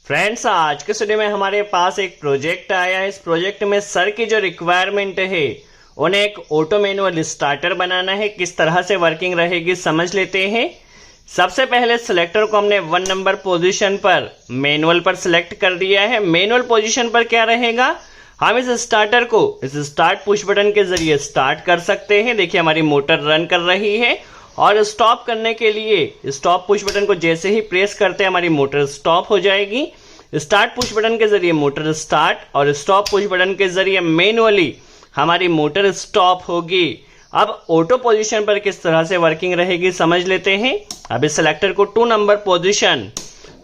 Friends, आज के studio में हमारे पास एक प्रोजेक्ट आया है। इस प्रोजेक्ट में सर की जो रिक्वायरमेंट है उन्हें एक ऑटो मैनुअल स्टार्टर बनाना है। किस तरह से वर्किंग रहेगी समझ लेते हैं। सबसे पहले सिलेक्टर को हमने 1 नंबर पोजीशन पर मैनुअल पर सिलेक्ट कर दिया है। मैनुअल पोजीशन पर क्या रहेगा, हम इस स्टार्टर को इस स्टार्ट पुश बटन के जरिए स्टार्ट कर सकते हैं। देखिए हमारी मोटर रन कर रही है और स्टॉप करने के लिए स्टॉप पुश बटन को जैसे ही प्रेस करते हैं हमारी मोटर स्टॉप हो जाएगी। स्टार्ट पुश बटन के जरिए मोटर स्टार्ट और स्टॉप पुश बटन के जरिए मैनुअली हमारी मोटर स्टॉप होगी। अब ऑटो पोजीशन पर किस तरह से वर्किंग रहेगी समझ लेते हैं। अब इस सिलेक्टर को 2 नंबर पोजीशन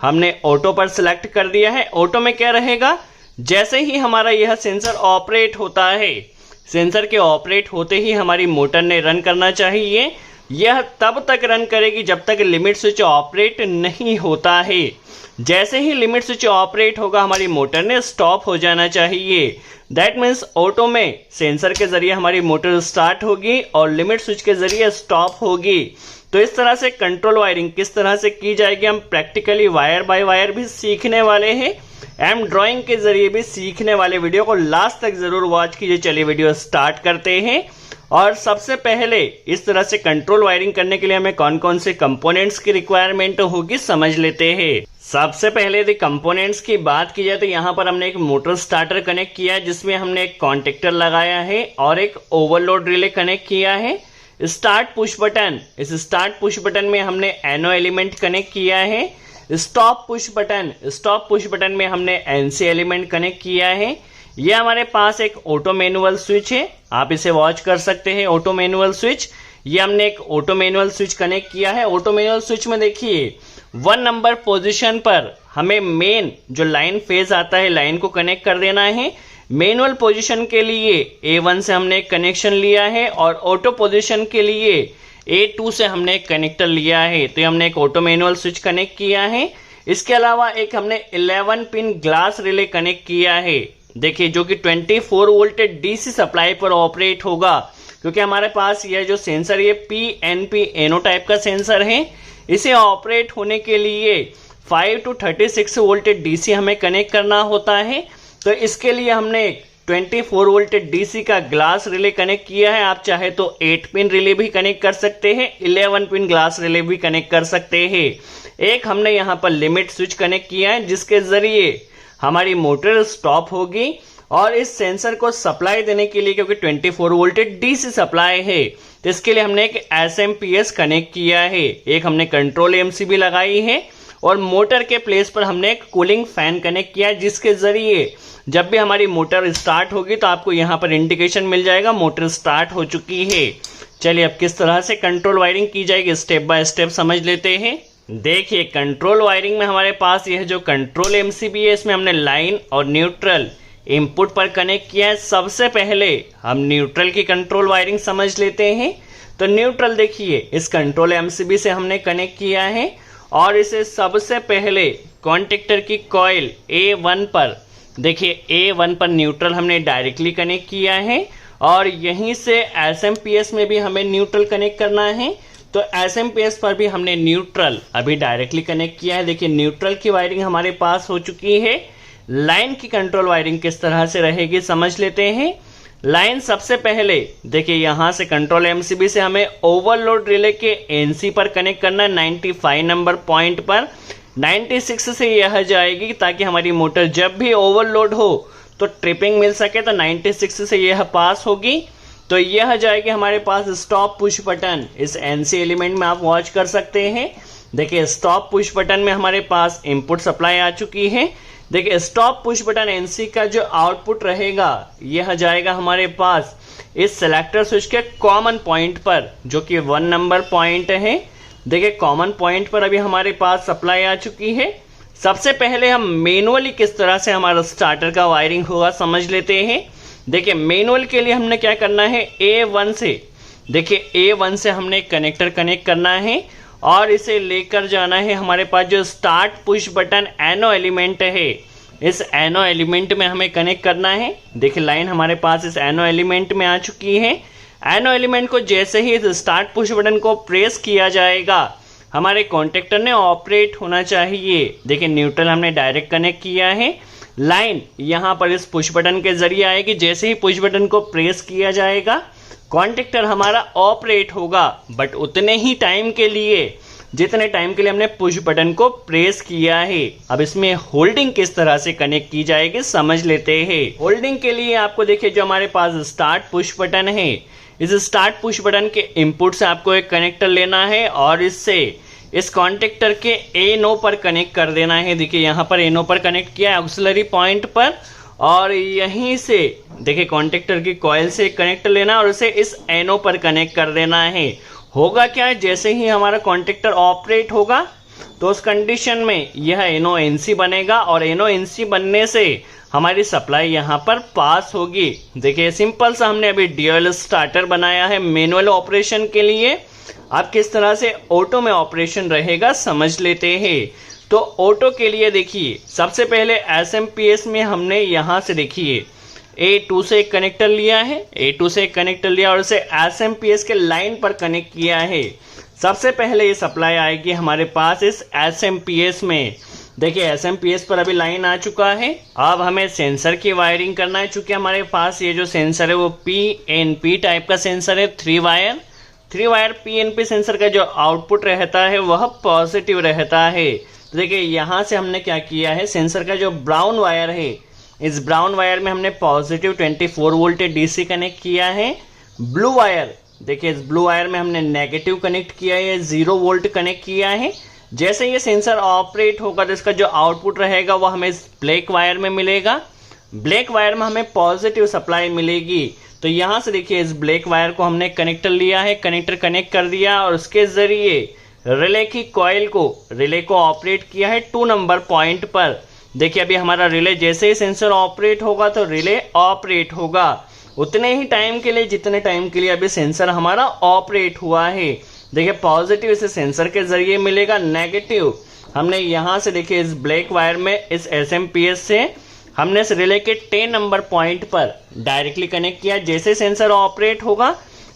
हमने ऑटो पर सिलेक्ट कर दिया है। ऑटो में क्या रहेगा, जैसे ही हमारा यह सेंसर ऑपरेट होता है, सेंसर के ऑपरेट होते ही हमारी मोटर ने रन करना चाहिए। यह तब तक रन करेगी जब तक लिमिट स्विच ऑपरेट नहीं होता है। जैसे ही लिमिट स्विच ऑपरेट होगा हमारी मोटर ने स्टॉप हो जाना चाहिए। दैट मीन्स ऑटो में सेंसर के जरिए हमारी मोटर स्टार्ट होगी और लिमिट स्विच के जरिए स्टॉप होगी। तो इस तरह से कंट्रोल वायरिंग किस तरह से की जाएगी हम प्रैक्टिकली वायर बाय वायर भी सीखने वाले हैं एम ड्राइंग के जरिए भी सीखने वाले। वीडियो को लास्ट तक जरूर वॉच कीजिए। चलिए वीडियो स्टार्ट करते हैं। और सबसे पहले इस तरह से कंट्रोल वायरिंग करने के लिए हमें कौन कौन से कंपोनेंट्स की रिक्वायरमेंट होगी समझ लेते हैं। सबसे पहले यदि कंपोनेंट्स की बात की जाए तो यहाँ पर हमने एक मोटर स्टार्टर कनेक्ट किया है जिसमें हमने एक कॉन्टेक्टर लगाया है और एक ओवरलोड रिले कनेक्ट किया है। स्टार्ट पुश बटन, इस स्टार्ट पुश बटन में हमने एनो एलिमेंट कनेक्ट किया है। स्टॉप पुश बटन में हमने एनसी एलिमेंट कनेक्ट किया है। यह हमारे पास एक ऑटो मैनुअल स्विच है, आप इसे वॉच कर सकते हैं। ऑटो मैनुअल स्विच, ये हमने एक ऑटो मैनुअल स्विच कनेक्ट किया है। ऑटो मैनुअल स्विच में देखिए 1 नंबर पोजीशन पर हमें मेन जो लाइन फेज आता है लाइन को कनेक्ट कर देना है। मैनुअल पोजीशन के लिए A1 से हमने एक कनेक्शन लिया है और ऑटो पोजीशन के लिए A2 से हमने एक कनेक्टर लिया है। तो हमने एक ऑटो मैनुअल स्विच कनेक्ट किया है। इसके अलावा एक हमने 11 पिन ग्लास रिले कनेक्ट किया है। देखिए जो कि 24 वोल्ट डीसी सप्लाई पर ऑपरेट होगा, क्योंकि हमारे पास यह जो सेंसर ये PNP एनो टाइप का सेंसर है। इसे ऑपरेट होने के लिए 5 to 36 वोल्ट डीसी हमें कनेक्ट करना होता है। तो इसके लिए हमने 24 वोल्ट डीसी का ग्लास रिले कनेक्ट किया है। आप चाहे तो 8 पिन रिले भी कनेक्ट कर सकते हैं, 11 पिन ग्लास रिले भी कनेक्ट कर सकते हैं। एक हमने यहाँ पर लिमिट स्विच कनेक्ट किया है जिसके जरिए हमारी मोटर स्टॉप होगी और इस सेंसर को सप्लाई देने के लिए, क्योंकि 24 वोल्ट डीसी सप्लाई है, तो इसके लिए हमने एक SMP कनेक्ट किया है। एक हमने कंट्रोल MCB लगाई है और मोटर के प्लेस पर हमने एक कूलिंग फैन कनेक्ट किया है जिसके जरिए जब भी हमारी मोटर स्टार्ट होगी तो आपको यहाँ पर इंडिकेशन मिल जाएगा मोटर स्टार्ट हो चुकी है। चलिए अब किस तरह से कंट्रोल वायरिंग की जाएगी स्टेप बाय स्टेप समझ लेते हैं। देखिए कंट्रोल वायरिंग में हमारे पास यह जो कंट्रोल MCB है इसमें हमने लाइन और न्यूट्रल इनपुट पर कनेक्ट किया है। सबसे पहले हम न्यूट्रल की कंट्रोल वायरिंग समझ लेते हैं। तो न्यूट्रल देखिए इस कंट्रोल MCB से हमने कनेक्ट किया है और इसे सबसे पहले कॉन्टेक्टर की कॉइल A1 पर, देखिए A1 पर न्यूट्रल हमने डायरेक्टली कनेक्ट किया है और यहीं से SMPS में भी हमें न्यूट्रल कनेक्ट करना है। तो SMPS पर भी हमने न्यूट्रल अभी डायरेक्टली कनेक्ट किया है। देखिए न्यूट्रल की वायरिंग हमारे पास हो चुकी है। लाइन की कंट्रोल वायरिंग किस तरह से रहेगी समझ लेते हैं। लाइन सबसे पहले देखिए यहाँ से कंट्रोल MCB से हमें ओवरलोड रिले के NC पर कनेक्ट करना है 95 नंबर पॉइंट पर। 96 से यह जाएगी ताकि हमारी मोटर जब भी ओवरलोड हो तो ट्रिपिंग मिल सके, तो 96 से यह पास होगी। तो यह जाएगी हमारे पास स्टॉप पुश बटन, इस NC एलिमेंट में आप वॉच कर सकते हैं। देखिए स्टॉप पुश बटन में हमारे पास इनपुट सप्लाई आ चुकी है। देखिए स्टॉप पुश बटन NC का जो आउटपुट रहेगा यह जाएगा हमारे पास इस सेलेक्टर स्विच के कॉमन पॉइंट पर जो कि 1 नंबर पॉइंट है। देखिए कॉमन पॉइंट पर अभी हमारे पास सप्लाई आ चुकी है। सबसे पहले हम मैनुअली किस तरह से हमारा स्टार्टर का वायरिंग होगा समझ लेते हैं। देखिए मैनुअल के लिए हमने क्या करना है, A1 से, देखिए A1 से हमने कनेक्टर कनेक्ट करना है और इसे लेकर जाना है हमारे पास जो स्टार्ट पुश बटन एनो एलिमेंट है, इस एनो एलिमेंट में हमें कनेक्ट करना है। देखिए लाइन हमारे पास इस एनो एलिमेंट में आ चुकी है। एनो एलिमेंट को जैसे ही इस स्टार्ट पुश बटन को प्रेस किया जाएगा हमारे कॉन्टेक्टर ने ऑपरेट होना चाहिए। देखिए न्यूट्रल हमने डायरेक्ट कनेक्ट किया है। लाइन यहाँ पर इस पुश बटन के जरिए आएगी। जैसे ही पुश बटन को प्रेस किया जाएगा कॉन्टेक्टर हमारा ऑपरेट होगा, बट उतने ही टाइम के लिए जितने टाइम के लिए हमने पुश बटन को प्रेस किया है। अब इसमें होल्डिंग किस तरह से कनेक्ट की जाएगी समझ लेते हैं। होल्डिंग के लिए आपको देखिए जो हमारे पास स्टार्ट पुश बटन है, इस स्टार्ट पुश बटन के इनपुट से आपको एक कनेक्टर लेना है और इससे इस कॉन्टेक्टर के एनो पर कनेक्ट कर देना है। देखिए यहाँ पर एनो पर कनेक्ट किया है ऑक्सिलरी पॉइंट पर, और यहीं से देखिए कॉन्टेक्टर की कॉइल से कनेक्टर लेना और उसे इस एनो पर कनेक्ट कर देना है। होगा क्या है, जैसे ही हमारा कॉन्टेक्टर ऑपरेट होगा तो उस कंडीशन में यह एनो एनसी बनेगा और एनो एनसी बनने से हमारी सप्लाई यहाँ पर पास होगी। देखिए सिंपल सा हमने अभी ड्यूअल स्टार्टर बनाया है मैनुअल ऑपरेशन के लिए। अब किस तरह से ऑटो में ऑपरेशन रहेगा समझ लेते हैं। तो ऑटो के लिए देखिए सबसे पहले एसएमपीएस में हमने यहाँ से देखिए A2 से एक कनेक्टर लिया है, A2 से एक कनेक्टर लिया और उसे एसएमपीएस के लाइन पर कनेक्ट किया है। सबसे पहले ये सप्लाई आएगी हमारे पास इस एसएमपीएस में। देखिए एसएमपीएस पर अभी लाइन आ चुका है। अब हमें सेंसर की वायरिंग करना है। चूंकि हमारे पास ये जो सेंसर है वो पीएनपी टाइप का सेंसर है, 3 वायर पीएनपी सेंसर का जो आउटपुट रहता है वह पॉजिटिव रहता है। तो देखिए यहाँ से हमने क्या किया है, सेंसर का जो ब्राउन वायर है इस ब्राउन वायर में हमने पॉजिटिव 24 वोल्ट डीसी कनेक्ट किया है। ब्लू वायर देखिए इस ब्लू वायर में हमने नेगेटिव कनेक्ट किया है, 0 वोल्ट कनेक्ट किया है। जैसे ये सेंसर ऑपरेट होगा तो इसका जो आउटपुट रहेगा वो हमें इस ब्लैक वायर में मिलेगा। ब्लैक वायर में हमें पॉजिटिव सप्लाई मिलेगी। तो यहाँ से देखिए इस ब्लैक वायर को हमने कनेक्टर लिया है, कनेक्टर कनेक्ट कर दिया और उसके जरिए रिले की कॉइल को ऑपरेट किया है 2 नंबर पॉइंट पर। देखिए अभी हमारा रिले जैसे ही सेंसर ऑपरेट होगा तो रिले ऑपरेट होगा उतने ही टाइम के लिए जितने टाइम के लिए अभी सेंसर हमारा ऑपरेट हुआ है। देखिए पॉजिटिव इसे सेंसर के जरिए मिलेगा, नेगेटिव हमने यहाँ से देखिए इस ब्लैक वायर में इस एसएमपीएस से हमने इस रिले के 10 नंबर पॉइंट पर डायरेक्टली कनेक्ट किया। जैसे सेंसर ऑपरेट होगा,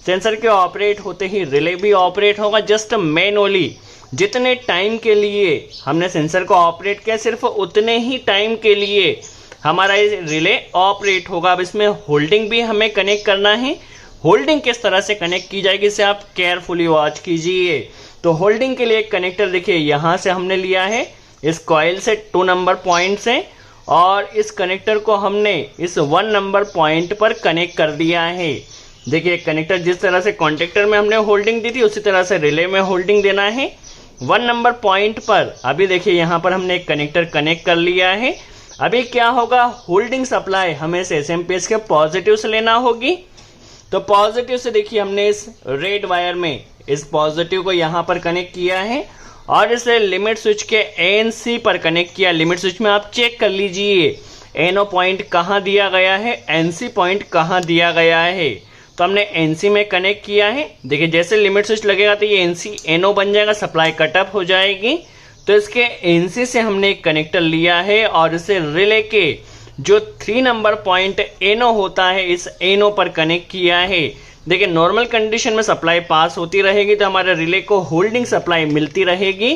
सेंसर के ऑपरेट होते ही रिले भी ऑपरेट होगा। जस्ट मैनुअली जितने टाइम के लिए हमने सेंसर को ऑपरेट किया सिर्फ उतने ही टाइम के लिए हमारा ये रिले ऑपरेट होगा। अब इसमें होल्डिंग भी हमें कनेक्ट करना है। होल्डिंग किस तरह से कनेक्ट की जाएगी इसे आप केयरफुली वॉच कीजिए। तो होल्डिंग के लिए एक कनेक्टर देखिए यहाँ से हमने लिया है इस कॉइल से 2 नंबर पॉइंट से, और इस कनेक्टर को हमने इस 1 नंबर पॉइंट पर कनेक्ट कर दिया है। देखिए कनेक्टर जिस तरह से कॉन्टेक्टर में हमने होल्डिंग दी थी उसी तरह से रिले में होल्डिंग देना है 1 नंबर पॉइंट पर। अभी देखिए यहाँ पर हमने एक कनेक्टर कनेक्ट कर लिया है। अभी क्या होगा, होल्डिंग सप्लाई हमें इस एसएमपीएस के पॉजिटिव से लेना होगी। तो पॉजिटिव से देखिए हमने इस रेड वायर में इस पॉजिटिव को यहाँ पर कनेक्ट किया है और इसे लिमिट स्विच के एनसी पर कनेक्ट किया। लिमिट स्विच में आप चेक कर लीजिए एनओ पॉइंट कहाँ दिया गया है, एनसी पॉइंट कहाँ दिया गया है। तो हमने एनसी में कनेक्ट किया है। देखिए जैसे लिमिट स्विच लगेगा तो ये एनसी एनओ बन जाएगा, सप्लाई कट ऑफ हो जाएगी। तो इसके एनसी से हमने एक कनेक्टर लिया है और इसे रिले के जो 3 नंबर पॉइंट एनओ होता है इस एनओ पर कनेक्ट किया है। देखिए नॉर्मल कंडीशन में सप्लाई पास होती रहेगी तो हमारे रिले को होल्डिंग सप्लाई मिलती रहेगी।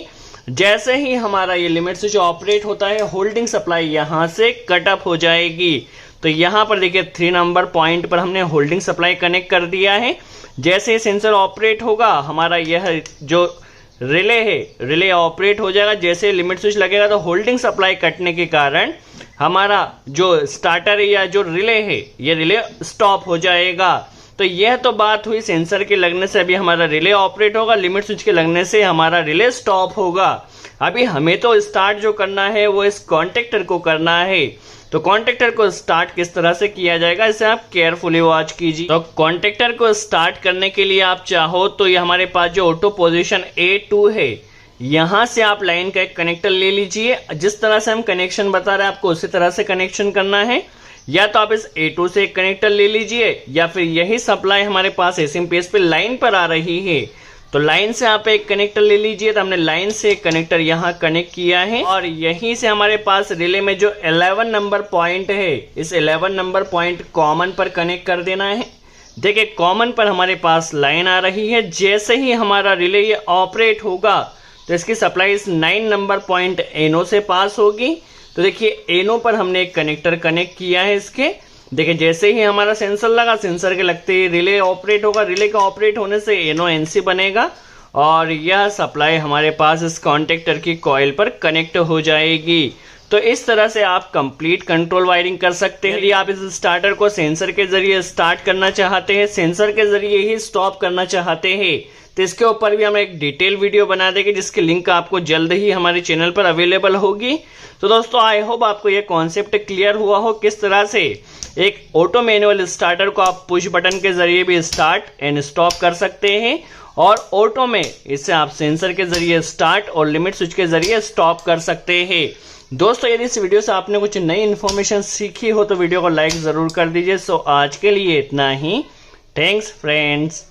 जैसे ही हमारा ये लिमिट स्विच ऑपरेट होता है होल्डिंग सप्लाई यहाँ से कट ऑफ हो जाएगी। तो यहाँ पर देखिए 3 नंबर पॉइंट पर हमने होल्डिंग सप्लाई कनेक्ट कर दिया है। जैसे सेंसर ऑपरेट होगा हमारा यह जो रिले है रिले ऑपरेट हो जाएगा। जैसे लिमिट स्विच लगेगा तो होल्डिंग सप्लाई कटने के कारण हमारा जो स्टार्टर या जो रिले है ये रिले स्टॉप हो जाएगा। तो यह तो बात हुई सेंसर के लगने से अभी हमारा रिले ऑपरेट होगा, लिमिट स्विच के लगने से हमारा रिले स्टॉप होगा। अभी हमें तो स्टार्ट जो करना है वो इस कॉन्टेक्टर को करना है। तो कॉन्टेक्टर को स्टार्ट किस तरह से किया जाएगा इसे आप केयरफुली वॉच कीजिए। तो कॉन्टेक्टर को स्टार्ट करने के लिए आप चाहो तो ये हमारे पास जो ऑटो पोजीशन A2 है यहाँ से आप लाइन का एक कनेक्टर ले लीजिए। जिस तरह से हम कनेक्शन बता रहे हैं आपको उसी तरह से कनेक्शन करना है। या तो आप इस A2 से एक कनेक्टर ले लीजिए या फिर यही सप्लाई हमारे पास एसएमपीएस पे लाइन पर आ रही है तो लाइन से आप एक कनेक्टर ले लीजिए। तो हमने लाइन से एक कनेक्टर यहाँ कनेक्ट किया है और यहीं से हमारे पास रिले में जो 11 नंबर पॉइंट है इस 11 नंबर पॉइंट कॉमन पर कनेक्ट कर देना है। देखिए कॉमन पर हमारे पास लाइन आ रही है। जैसे ही हमारा रिले ये ऑपरेट होगा तो इसकी सप्लाई इस 9 नंबर पॉइंट NO से पास होगी। तो देखिए NO पर हमने एक कनेक्टर कनेक्ट किया है इसके। देखिए जैसे ही हमारा सेंसर लगा, सेंसर के लगते ही रिले ऑपरेट होगा, रिले का ऑपरेट होने से NO-NC बनेगा और यह सप्लाई हमारे पास इस कॉन्टेक्टर की कॉइल पर कनेक्ट हो जाएगी। तो इस तरह से आप कंप्लीट कंट्रोल वायरिंग कर सकते हैं। यदि आप इस स्टार्टर को सेंसर के जरिए स्टार्ट करना चाहते हैं, सेंसर के जरिए ही स्टॉप करना चाहते हैं, तो इसके ऊपर भी हम एक डिटेल वीडियो बना देंगे जिसकी लिंक आपको जल्द ही हमारे चैनल पर अवेलेबल होगी। तो दोस्तों आई होप आपको ये कॉन्सेप्ट क्लियर हुआ हो, किस तरह से एक ऑटो मैनुअल स्टार्टर को आप पुश बटन के जरिए भी स्टार्ट एंड स्टॉप कर सकते हैं और ऑटो में इसे आप सेंसर के जरिए स्टार्ट और लिमिट स्विच के जरिए स्टॉप कर सकते हैं। दोस्तों यदि इस वीडियो से आपने कुछ नई इन्फॉर्मेशन सीखी हो तो वीडियो को लाइक जरूर कर दीजिए। सो आज के लिए इतना ही। Thanks friends.